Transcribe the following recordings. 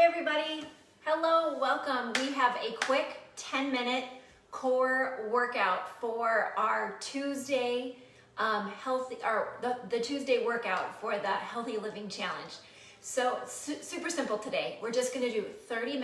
everybody. Hello, welcome. We have a quick 10-minute core workout for our Tuesday the Tuesday workout for the Healthy Living Challenge. So super simple today. We're just going to do 30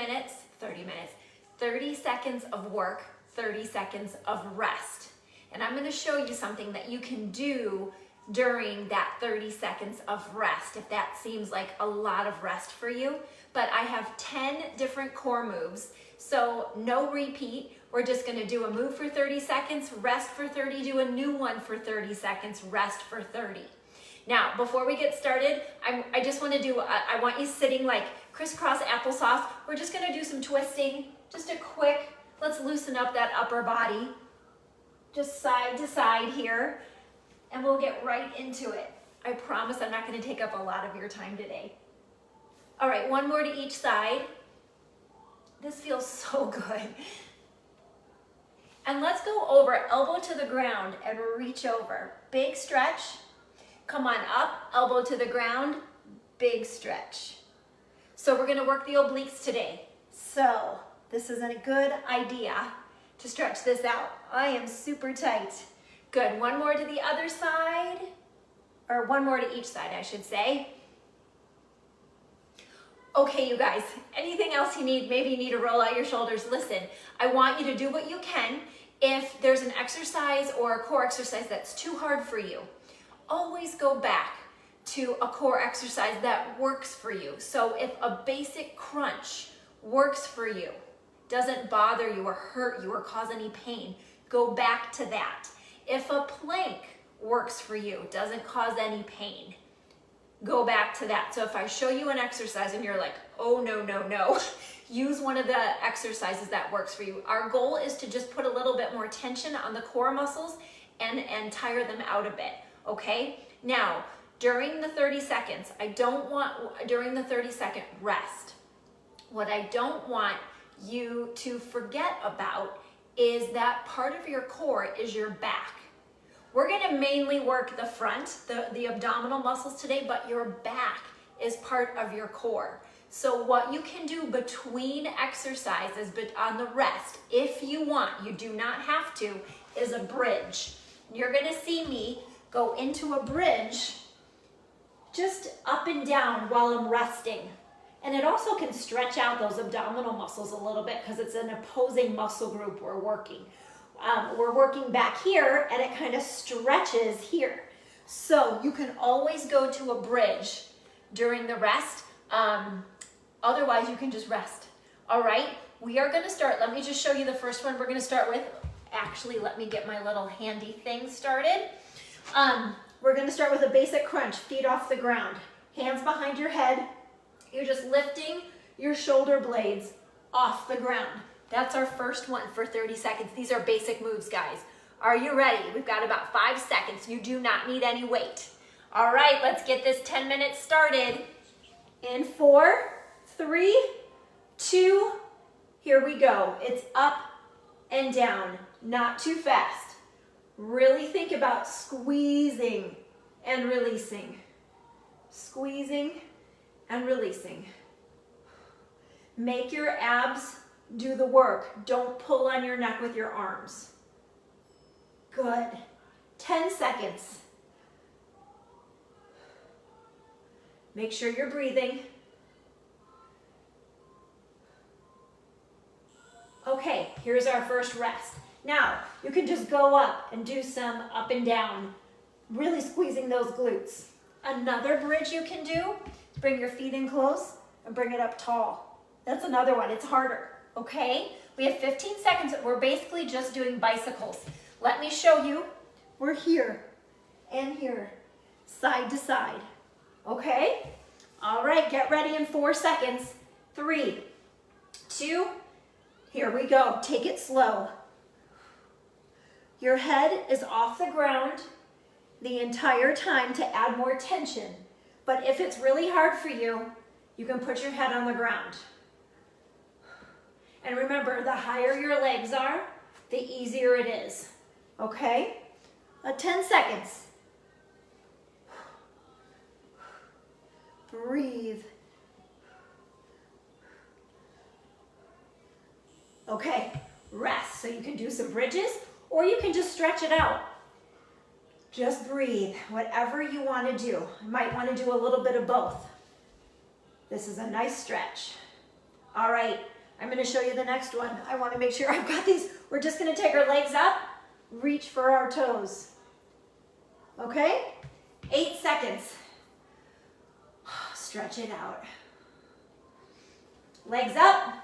seconds of work, 30 seconds of rest. And I'm going to show you something that you can do during that 30 seconds of rest, if that seems like a lot of rest for you. But I have 10 different core moves, so no repeat. We're just gonna do a move for 30 seconds, rest for 30, do a new one for 30 seconds, rest for 30. Now, before we get started, I just wanna I want you sitting like crisscross applesauce. We're just gonna do some twisting, just a quick, let's loosen up that upper body, just side to side here, and we'll get right into it. I promise I'm not gonna take up a lot of your time today. All right, one more to each side. This feels so good. And let's go over, elbow to the ground and reach over. Big stretch. Come on up, elbow to the ground, big stretch. So we're gonna work the obliques today. So this is a good idea to stretch this out. I am super tight. Good, one more to the other side, or one more to each side, I should say. Okay, you guys, anything else you need? Maybe you need to roll out your shoulders. Listen, I want you to do what you can. If there's an exercise or a core exercise that's too hard for you, always go back to a core exercise that works for you. So if a basic crunch works for you, doesn't bother you or hurt you or cause any pain, go back to that. If a plank works for you, doesn't cause any pain, go back to that. So if I show you an exercise and you're like, oh no, use one of the exercises that works for you. Our goal is to just put a little bit more tension on the core muscles and tire them out a bit, okay? Now, during the 30 seconds, during the 30-second rest, what I don't want you to forget about is that part of your core is your back. We're gonna mainly work the front, the abdominal muscles today, but your back is part of your core. So what you can do between exercises, but on the rest, if you want, you do not have to, is a bridge. You're gonna see me go into a bridge, just up and down while I'm resting. And it also can stretch out those abdominal muscles a little bit because it's an opposing muscle group we're working. We're working back here and it kind of stretches here. So you can always go to a bridge during the rest. Otherwise you can just rest. All right, we are gonna start. Let me just show you the first one we're gonna start with. Actually, let me get my little handy thing started. We're gonna start with a basic crunch, feet off the ground, hands behind your head. You're just lifting your shoulder blades off the ground. That's our first one for 30 seconds. These are basic moves, guys. Are you ready? We've got about 5 seconds. You do not need any weight. All right, let's get this 10 minutes started. In 4, 3, 2, here we go. It's up and down, not too fast. Really think about squeezing and releasing. Squeezing and releasing. Make your abs do the work. Don't pull on your neck with your arms. Good. 10 seconds. Make sure you're breathing. Okay, here's our first rest. Now, you can just go up and do some up and down, really squeezing those glutes. Another bridge you can do is bring your feet in close and bring it up tall. That's another one. It's harder. Okay, we have 15 seconds. We're basically just doing bicycles. Let me show you. We're here and here, side to side. Okay, all right, get ready in 4 seconds. 3, 2, here we go. Take it slow. Your head is off the ground the entire time to add more tension. But if it's really hard for you, you can put your head on the ground. And remember, the higher your legs are, the easier it is. Okay? 10 seconds. Breathe. Okay, rest. So you can do some bridges or you can just stretch it out. Just breathe, whatever you want to do. You might want to do a little bit of both. This is a nice stretch. All right, I'm going to show you the next one. I want to make sure I've got these. We're just going to take our legs up, reach for our toes. Okay? 8 seconds. Stretch it out. Legs up.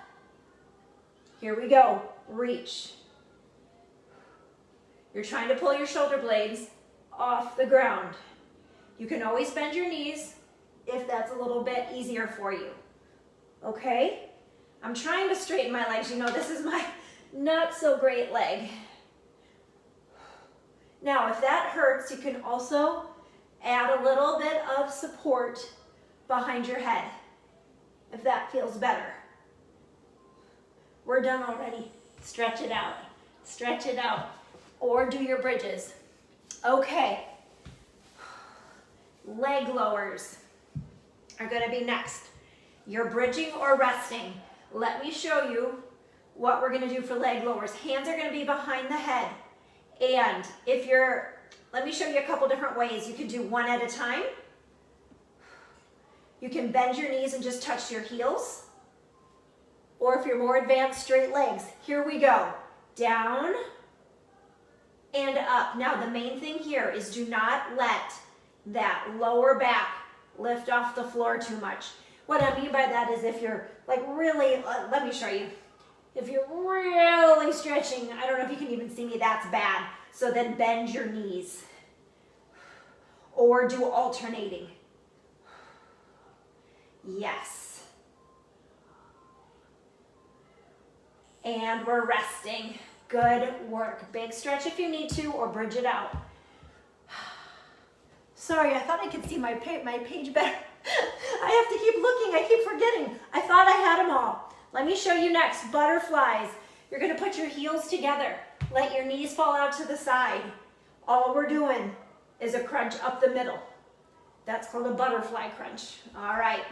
Here we go. Reach. You're trying to pull your shoulder blades off the ground. You can always bend your knees if that's a little bit easier for you. Okay? I'm trying to straighten my legs. You know, this is my not so great leg. Now, if that hurts, you can also add a little bit of support behind your head, if that feels better. We're done already. Stretch it out. Stretch it out. Or do your bridges. Okay. Leg lowers are going to be next. You're bridging or resting. Let me show you what we're going to do for leg lowers. Hands are going to be behind the head. And let me show you a couple different ways. You can do one at a time. You can bend your knees and just touch your heels. Or if you're more advanced, straight legs. Here we go. Down and up. Now the main thing here is do not let that lower back lift off the floor too much. What I mean by that is if you're like really, let me show you. If you're really stretching, I don't know if you can even see me, that's bad. So then bend your knees. Or do alternating. Yes. And we're resting. Good work. Big stretch if you need to, or bridge it out. Sorry, I thought I could see my page better. I have to keep looking. I keep forgetting. I thought I had them all. Let me show you next. Butterflies. You're going to put your heels together. Let your knees fall out to the side. All we're doing is a crunch up the middle. That's called a butterfly crunch. All right.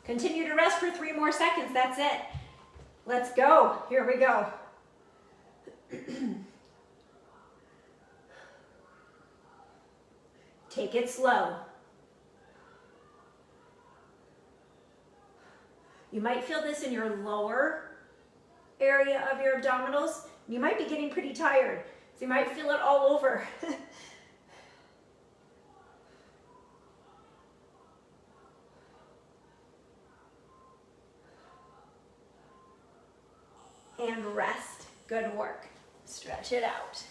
Continue to rest for 3 more seconds. That's it. Let's go. Here we go. Take it slow. You might feel this in your lower area of your abdominals. You might be getting pretty tired, so you might feel it all over. And rest. Good work. Stretch it out.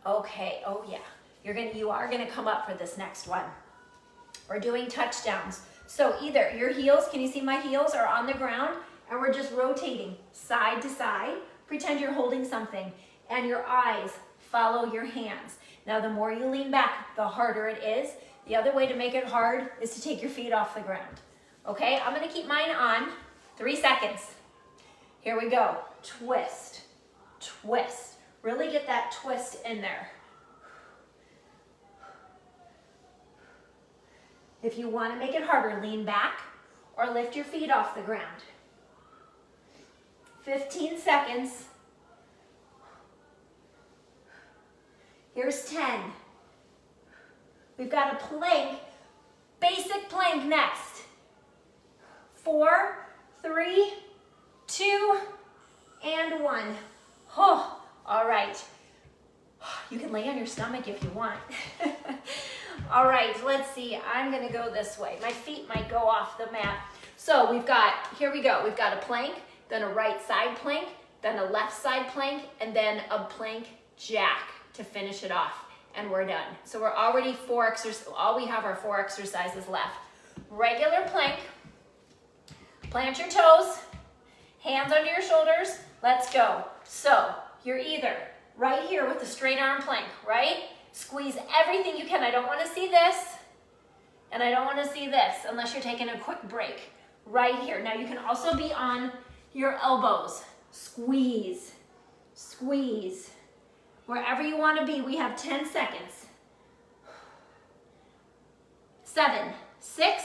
Okay, oh yeah. You are gonna come up for this next one. We're doing touchdowns. So either your heels, can you see my heels are on the ground, and we're just rotating side to side. Pretend you're holding something, and your eyes follow your hands. Now the more you lean back, the harder it is. The other way to make it hard is to take your feet off the ground. Okay, I'm gonna keep mine on. 3 seconds. Here we go. Twist, twist. Really get that twist in there. If you want to make it harder, lean back or lift your feet off the ground. 15 seconds. Here's 10. We've got a plank, basic plank next. 4, 3, 2, and 1. Oh, all right. You can lay on your stomach if you want. All right, let's see. I'm gonna go this way. My feet might go off the mat. So here we go. We've got a plank, then a right side plank, then a left side plank, and then a plank jack to finish it off. And we're done. So we're already all we have are 4 exercises left. Regular plank, plant your toes, hands under your shoulders, let's go. So you're either right here with the straight arm plank, right? Squeeze everything you can. I don't want to see this, and I don't want to see this unless you're taking a quick break. Right here. Now you can also be on your elbows. Squeeze, squeeze. Wherever you want to be, we have 10 seconds. 7, 6,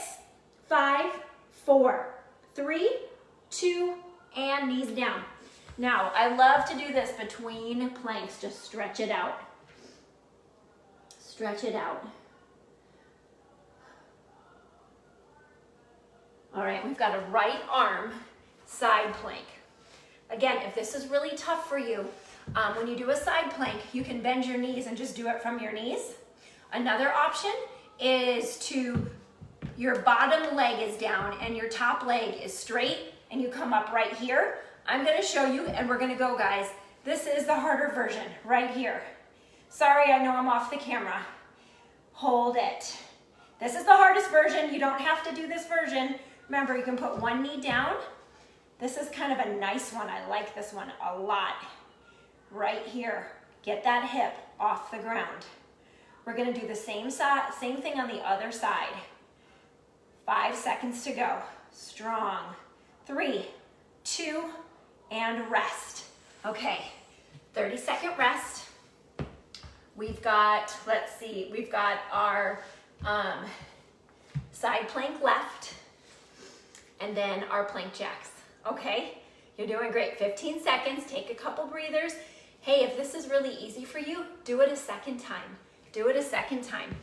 5, 4, 3, 2, and knees down. Now, I love to do this between planks. Just stretch it out. Stretch it out. All right, we've got a right arm side plank. Again, if this is really tough for you, when you do a side plank, you can bend your knees and just do it from your knees. Another option is your bottom leg is down and your top leg is straight and you come up right here. I'm gonna show you and we're gonna go, guys. This is the harder version right here. Sorry, I know I'm off the camera. Hold it. This is the hardest version. You don't have to do this version. Remember, you can put one knee down. This is kind of a nice one. I like this one a lot. Right here. Get that hip off the ground. We're gonna do the same thing on the other side. 5 seconds to go. Strong. 3, 2, and rest. Okay, 30-second rest. We've got, let's see, we've got our side plank left, and then our plank jacks. Okay, you're doing great. 15 seconds, take a couple breathers. Hey, if this is really easy for you, do it a second time. Do it a second time.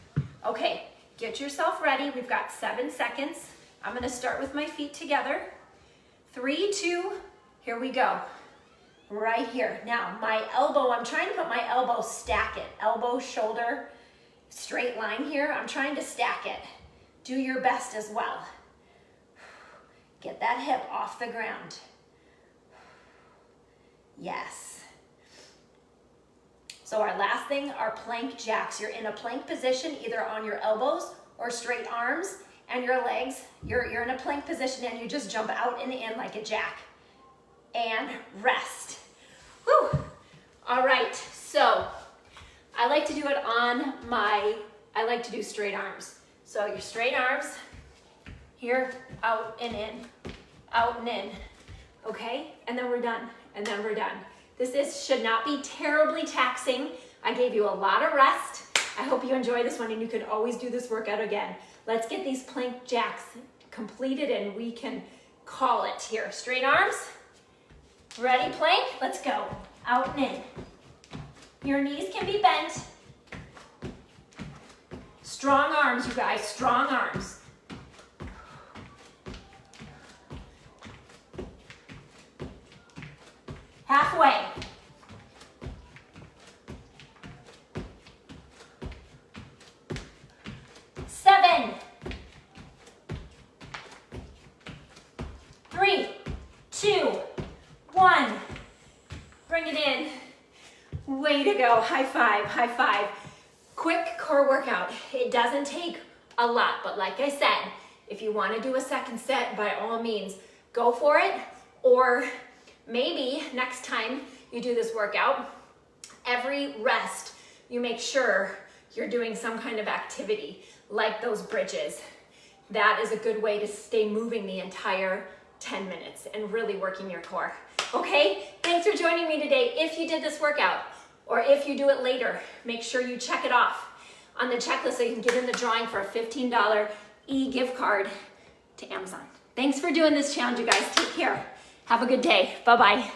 Okay, get yourself ready. We've got 7 seconds. I'm gonna start with my feet together. 3, 2, here we go. Right here. Now, my elbow, I'm trying to put my elbow, stack it. Elbow, shoulder, straight line here. I'm trying to stack it. Do your best as well. Get that hip off the ground. Yes. So our last thing are plank jacks. You're in a plank position, either on your elbows or straight arms and your legs. You're in a plank position and you just jump out and in like a jack. And rest. Whew. All right, so I like to do it on I like to do straight arms. So your straight arms, here, out and in, out and in, okay? And then we're done, and then we're done. This should not be terribly taxing. I gave you a lot of rest. I hope you enjoy this one and you can always do this workout again. Let's get these plank jacks completed and we can call it here. Straight arms, ready plank, let's go. Out and in. Your knees can be bent. Strong arms, you guys, strong arms. Halfway. Seven. 3, 2, 1. Bring it in. Way to go. High five, high five. Quick core workout. It doesn't take a lot, but like I said, if you want to do a second set, by all means, go for it. Or maybe next time you do this workout, every rest, you make sure you're doing some kind of activity, like those bridges. That is a good way to stay moving the entire 10 minutes and really working your core. Okay, thanks for joining me today. If you did this workout, or if you do it later, make sure you check it off on the checklist so you can get in the drawing for a $15 e-gift card to Amazon. Thanks for doing this challenge, you guys. Take care. Have a good day. Bye-bye.